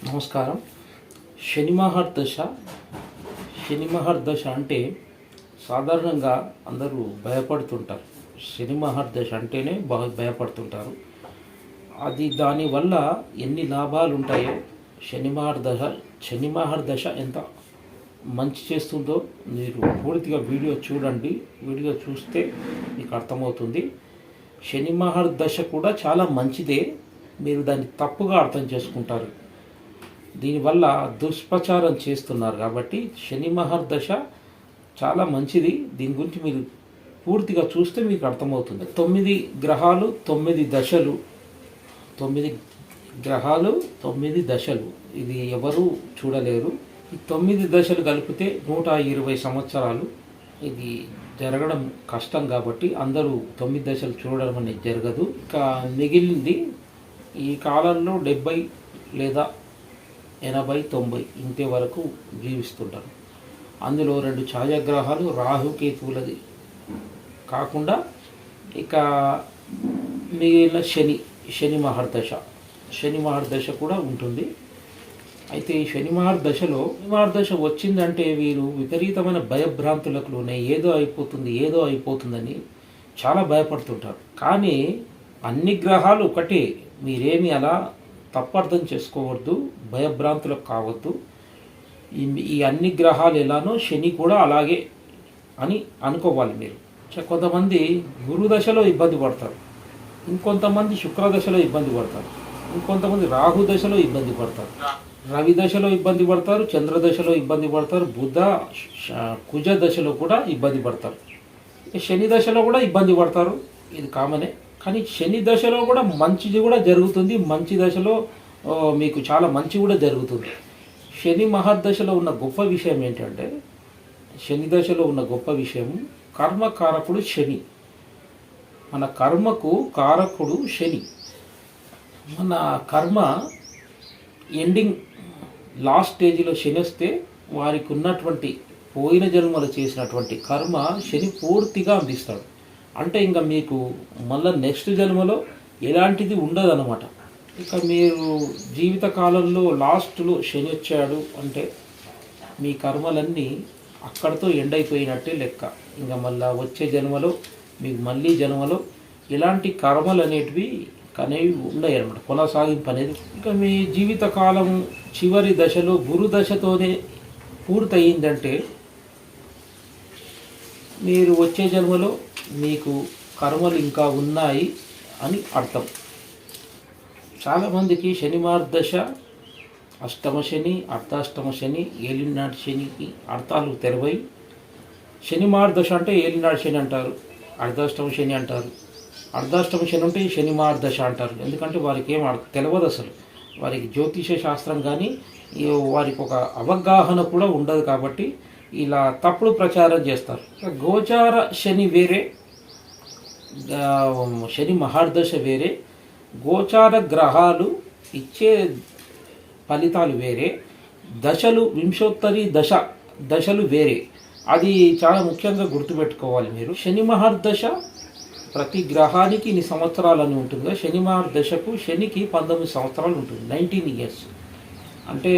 నమస్కారం. శని మహర్దశ. శని మహర్దశ అంటే సాధారణంగా అందరూ భయపడుతుంటారు. శని మహర్దశ అంటేనే భయపడుతుంటారు. అది దానివల్ల ఎన్ని లాభాలు ఉంటాయో శని మహర్దశ ఎంత మంచి చేస్తుందో మీరు పూర్తిగా వీడియో చూడండి. వీడియో చూస్తే మీకు అర్థమవుతుంది. శని మహర్దశ కూడా చాలా మంచిదే. మీరు దాన్ని తప్పుగా అర్థం చేసుకుంటారు. దీనివల్ల దుష్ప్రచారం చేస్తున్నారు. కాబట్టి శని మహర్దశ చాలా మంచిది. దీని గురించి మీరు పూర్తిగా చూస్తే మీకు అర్థమవుతుంది. 9 గ్రహాలు 9 దశలు. 9 గ్రహాలు 9 దశలు. ఇది ఎవరు చూడలేరు. ఈ 9 దశలు కలిపితే 120 సంవత్సరాలు. ఇది జరగడం కష్టం కాబట్టి అందరూ 9 దశలు చూడడం అనేది జరగదు. ఇంకా మిగిలింది ఈ కాలంలో 70 లేదా 80, 90 ఇంతే వరకు జీవిస్తుంటారు. అందులో 2 ఛాయాగ్రహాలు రాహుకేతువులది కాకుండా ఇక మిగిలిన శని మహర్దశ కూడా ఉంటుంది. అయితే ఈ శని మహర్దశ వచ్చిందంటే వీరు విపరీతమైన భయభ్రాంతులకు లోనే ఏదో అయిపోతుందని చాలా భయపడుతుంటారు. కానీ అన్ని గ్రహాలు ఒకటే. మీరేమి అలా తప్పర్థం చేసుకోవద్దు, భయభ్రాంతులకు కావద్దు. ఈ అన్ని గ్రహాలు ఎలానో శని కూడా అలాగే అని అనుకోవాలి మీరు. కొంతమంది గురు దశలో ఇబ్బంది పడతారు, ఇంకొంతమంది శుక్ర దశలో ఇబ్బంది పడతారు, ఇంకొంతమంది రాహు దశలో ఇబ్బంది పడతారు, రవి దశలో ఇబ్బంది పడతారు, చంద్ర దశలో ఇబ్బంది పడతారు, బుధ కుజ దశలో కూడా ఇబ్బంది పడతారు, శని దశలో కూడా ఇబ్బంది పడతారు. ఇది కామనే. కానీ శని దశలో కూడా మంచిది కూడా జరుగుతుంది. మంచి దశలో మీకు చాలా మంచి కూడా జరుగుతుంది. శని మహర్దశలో ఉన్న గొప్ప విషయం ఏంటంటే, శని దశలో ఉన్న గొప్ప విషయం కర్మకారకుడు శని. మన కర్మకు కారకుడు శని. మన కర్మ ఎండింగ్ లాస్ట్ స్టేజ్లో శని వస్తే వారికి ఉన్నటువంటి పోయిన జన్మలు చేసినటువంటి కర్మ శని పూర్తిగా అందిస్తాడు. అంటే ఇంకా మీకు మళ్ళీ నెక్స్ట్ జన్మలో ఎలాంటిది ఉండదన్నమాట. ఇక మీరు జీవితకాలంలో లాస్ట్లో శని వచ్చాడు అంటే మీ కర్మలన్నీ అక్కడితో ఎండ్ అయిపోయినట్టే లెక్క. ఇంకా మళ్ళీ వచ్చే జన్మలో మీకు జన్మలో ఎలాంటి కర్మలు అనేటివి ఉన్నాయి అన్నమాట, కొనసాగింపు అనేది. ఇక మీ జీవితకాలం చివరి దశలో గురు దశతోనే పూర్తయిందంటే మీరు వచ్చే జన్మలో మీకు కర్మలు ఇంకా ఉన్నాయి అని అర్థం. చాలామందికి శని మహర్దశ, అష్టమ శని, అర్ధాష్టమ శని, ఏలినాటి శనికి అర్థాలు తెరవై. శని మహర్దశ అంటే ఏలినాటి శని అంటారు, అర్ధాష్టమ శని అంటారు. అర్ధాష్టమ శని అంటే శని మహర్దశ అంటారు. ఎందుకంటే వారికి ఏం తెలియదు అసలు. వారికి జ్యోతిష శాస్త్రం కానీ వారికి ఒక అవగాహన కూడా ఉండదు. కాబట్టి ఇలా తప్పుడు ప్రచారం చేస్తారు. గోచార శని వేరే, శని మహర్దశ వేరే, గోచార గ్రహాలు ఇచ్చే ఫలితాలు వేరే, దశలు వింశోత్తరి దశలు వేరే. అది చాలా ముఖ్యంగా గుర్తుపెట్టుకోవాలి మీరు. శని మహర్దశ ప్రతి గ్రహానికి ఇన్ని సంవత్సరాలు అని ఉంటుంది. శని మహర్దశకు శనికి 19 సంవత్సరాలు ఉంటుంది, 19 ఇయర్స్. అంటే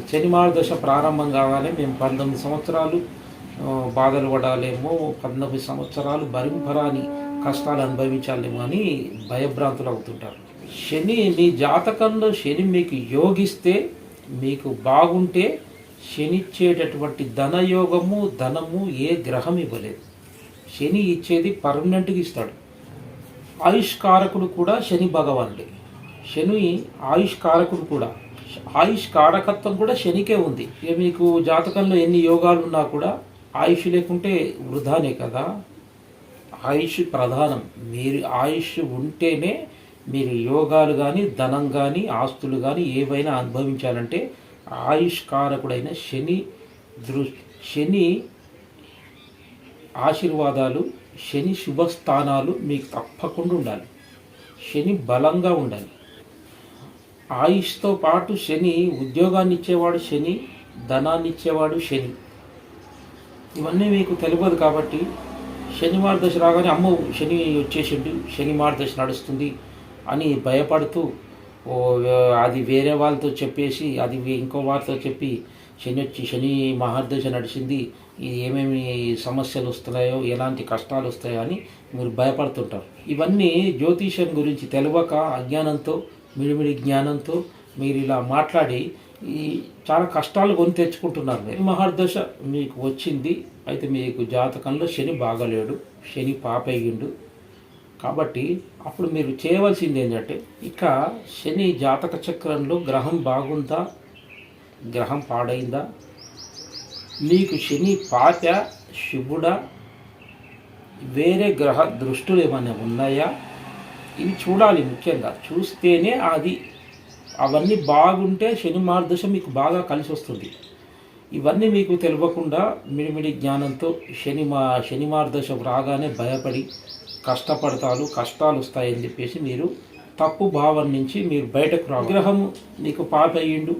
శని మహర్దశ ప్రారంభం కాగానే మేము 19 సంవత్సరాలు బాధలు పడాలేమో, 19 సంవత్సరాలు భరింపరాని కష్టాలు అనుభవించాలేమో అని భయభ్రాంతులు అవుతుంటారు. శని మీ జాతకంలో శని మీకు యోగిస్తే, మీకు బాగుంటే శని ఇచ్చేటటువంటి ధనయోగము ధనము ఏ గ్రహం ఇవ్వలేదు. శని ఇచ్చేది పర్మనెంట్గా ఇస్తాడు. ఆయుష్కారకుడు కూడా శని భగవానుడే. శని ఆయుష్కారకుడు కూడా, ఆయుష్ కారకత్వం కూడా శనికే ఉంది. ఇక మీకు జాతకంలో ఎన్ని యోగాలు ఉన్నా కూడా ఆయుష్ లేకుంటే వృధానే కదా. ఆయుష్ ప్రధానం. మీరు ఆయుష్ ఉంటేనే మీరు యోగాలు కానీ ధనం కానీ ఆస్తులు కానీ ఏవైనా అనుభవించాలంటే ఆయుష్ కారకుడైన శని ఆశీర్వాదాలు, శని శుభస్థానాలు మీకు తప్పకుండా ఉండాలి. శని బలంగా ఉండాలి. ఆయుష్తో పాటు శని ఉద్యోగాన్ని ఇచ్చేవాడు శని, ధనాన్ని ఇచ్చేవాడు శని. ఇవన్నీ మీకు తెలియదు. కాబట్టి శని మహర్దశ రాగానే అమ్మో శని వచ్చేసిండు, శని మహర్దశ నడుస్తుంది అని భయపడుతూ ఓ అది వేరే వాళ్ళతో చెప్పేసి అది ఇంకో వారితో చెప్పి శని మహర్దశ నడిచింది, ఇది ఏమేమి సమస్యలు వస్తున్నాయో, ఎలాంటి కష్టాలు వస్తాయో అని మీరు భయపడుతుంటారు. ఇవన్నీ జ్యోతిష్యం గురించి తెలియక అజ్ఞానంతో, మిడిమిడి జ్ఞానంతో మీరు ఇలా మాట్లాడి ఈ చాలా కష్టాలు కొని తెచ్చుకుంటున్నారు. మహర్దశ మీకు వచ్చింది, అయితే మీకు జాతకంలో శని బాగలేడు, శని పాపయ్యిండు. కాబట్టి అప్పుడు మీరు చేయవలసింది ఏంటంటే, ఇక శని జాతక చక్రంలో గ్రహం బాగుందా, గ్రహం పాడైందా, మీకు శని పాత శుభుడా, వేరే గ్రహ దృష్టులు ఏమైనా ఉన్నాయా, ఇవి చూడాలి. ముఖ్యంగా చూస్తేనే అవన్నీ బాగుంటే శని మార్గదశ మీకు బాగా కలిసి వస్తుంది. ఇవన్నీ మీకు తెలియకుండా మిడిమిడి జ్ఞానంతో శని మార్గదశ రాగానే భయపడి కష్టాలు వస్తాయని చెప్పేసి మీరు తప్పు భావం నుంచి మీరు బయటకు రావాలి. గ్రహం మీకు పాపయ్యిండు,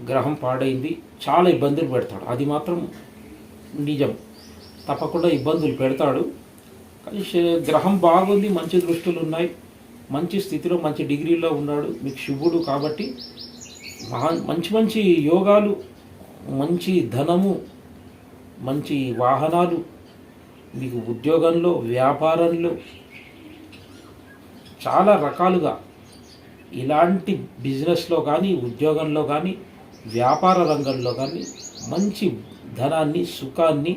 గ్రహం పాడైంది, చాలా ఇబ్బందులు పెడతాడు, అది మాత్రం నిజం. తప్పకుండా ఇబ్బందులు పెడతాడు. కానీ గ్రహం బాగుంది, మంచి దృష్టులు ఉన్నాయి, మంచి స్థితిలో మంచి డిగ్రీలో ఉన్నాడు, మీకు శుభుడు. కాబట్టి మంచి మంచి యోగాలు, మంచి ధనము, మంచి వాహనాలు, మీకు ఉద్యోగంలో, వ్యాపారంలో చాలా రకాలుగా ఇలాంటి బిజినెస్లో కానీ, ఉద్యోగంలో కానీ, వ్యాపార రంగంలో కానీ మంచి ధనాన్ని, సుఖాన్ని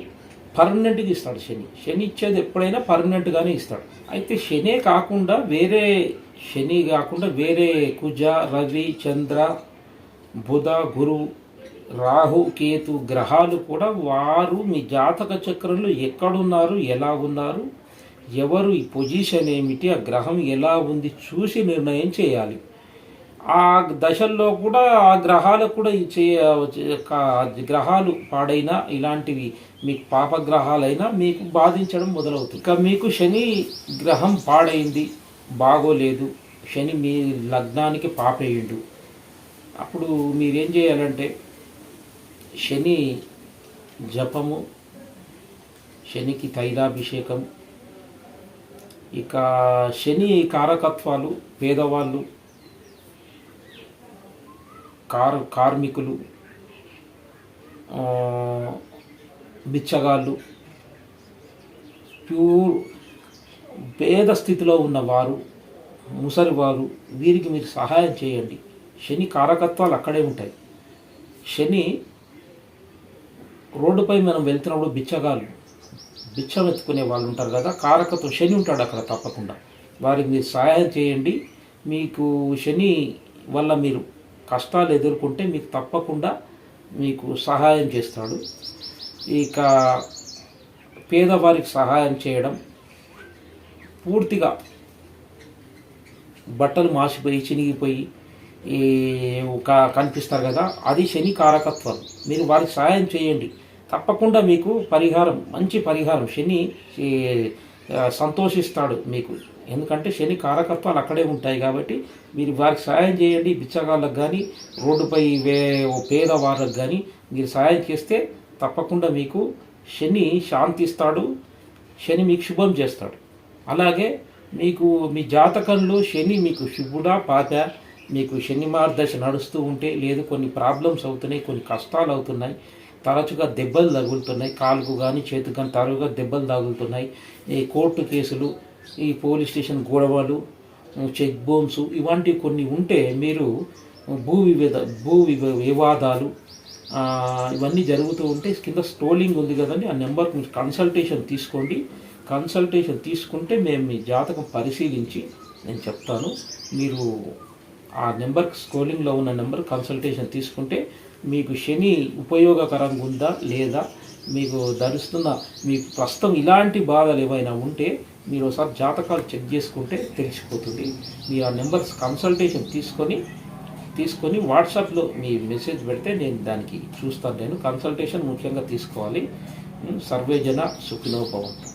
పర్మనెంట్గా ఇస్తాడు శని ఇచ్చేది ఎప్పుడైనా పర్మనెంట్గానే ఇస్తాడు. అయితే శని కాకుండా వేరే కుజ, రవి, చంద్ర, బుధ, గురు, రాహు, కేతు గ్రహాలు కూడా వారు మీ జాతక చక్రంలో ఎక్కడున్నారు, ఎలా ఉన్నారు, ఎవరు ఈ పొజిషన్ ఏమిటి, ఆ గ్రహం ఎలా ఉంది చూసి నిర్ణయం చేయాలి. ఆ దశల్లో కూడా ఆ గ్రహాలకు కూడా గ్రహాలు పాడైనా, ఇలాంటివి మీకు పాపగ్రహాలైనా మీకు బాధించడం మొదలవుతుంది. ఇక మీకు శని గ్రహం పాడైంది, బాగోలేదు, శని మీ లగ్నానికి పాపేయండు. అప్పుడు మీరేం చేయాలంటే శని జపము, శనికి తైలాభిషేకం, ఇక శని కారకత్వాలు, పేదవాళ్ళు, కార్మికులు, బిచ్చగాళ్ళు, ప్యూర్ పేద స్థితిలో ఉన్నవారు, ముసలివారు, వీరికి మీరు సహాయం చేయండి. శని కారకత్వాలు అక్కడే ఉంటాయి. శని రోడ్డుపై మనం వెళ్తున్నప్పుడు బిచ్చం ఎత్తుకునే వాళ్ళు ఉంటారు కదా, కారకత్వం శని ఉంటాడు అక్కడ. తప్పకుండా వారికి మీరు సహాయం చేయండి. మీకు శని వల్ల మీరు కష్టాలు ఎదుర్కొంటే మీకు తప్పకుండా మీకు సహాయం చేస్తాడు. ఇక పేదవారికి సహాయం చేయడం, పూర్తిగా బట్టలు మాసిపోయి చినిగిపోయి కనిపిస్తారు కదా, అది శని కారకత్వం. మీరు వారికి సహాయం చేయండి, తప్పకుండా మీకు మంచి పరిహారం. శని సంతోషిస్తాడు మీకు, ఎందుకంటే శని కారకత్వాలు అక్కడే ఉంటాయి. కాబట్టి మీరు వారికి సహాయం చేయండి. బిచ్చగాళ్ళకు కానీ, రోడ్డుపై పేదవాళ్ళకు కానీ మీరు సహాయం చేస్తే తప్పకుండా మీకు శని శాంతిస్తాడు, శని మీకు శుభం చేస్తాడు. అలాగే మీకు మీ జాతకంలో శని మీకు శుభుడా పాత, మీకు శని మార్గదశ నడుస్తూ ఉంటే, లేదు కొన్ని ప్రాబ్లమ్స్ అవుతున్నాయి, కొన్ని కష్టాలు అవుతున్నాయి, తరచుగా దెబ్బలు తగులుతున్నాయి, కాలుకు కానీ చేతికి కానీ తరచుగా దెబ్బలు తగులుతున్నాయి, ఈ కోర్టు కేసులు, ఈ పోలీస్ స్టేషన్ గొడవలు, చెక్ బౌన్స్, ఇలాంటివి కొన్ని ఉంటే మీరు భూ వివాదాలు ఇవన్నీ జరుగుతూ ఉంటే కింద స్క్రోలింగ్ ఉంది కదండి, ఆ నెంబర్కి మీరు కన్సల్టేషన్ తీసుకోండి. కన్సల్టేషన్ తీసుకుంటే మేము మీ జాతకం పరిశీలించి నేను చెప్తాను. మీరు ఆ నెంబర్కి స్క్రోలింగ్లో ఉన్న నెంబర్ కన్సల్టేషన్ తీసుకుంటే మీకు శని ఉపయోగకరంగా ఉందా లేదా, మీకు మీకు ప్రస్తుతం ఇలాంటి బాధలు ఏమైనా ఉంటే మీరు ఒకసారి జాతకాలు చెక్ చేసుకుంటే తెలిసిపోతుంది. మీరు ఆ నెంబర్స్ కన్సల్టేషన్ తీసుకొని వాట్సాప్లో మీ మెసేజ్ పెడితే నేను దానికి చూస్తాను. నేను కన్సల్టేషన్ ముఖ్యంగా తీసుకోవాలి. సర్వే జన సుఖినో భవంతు.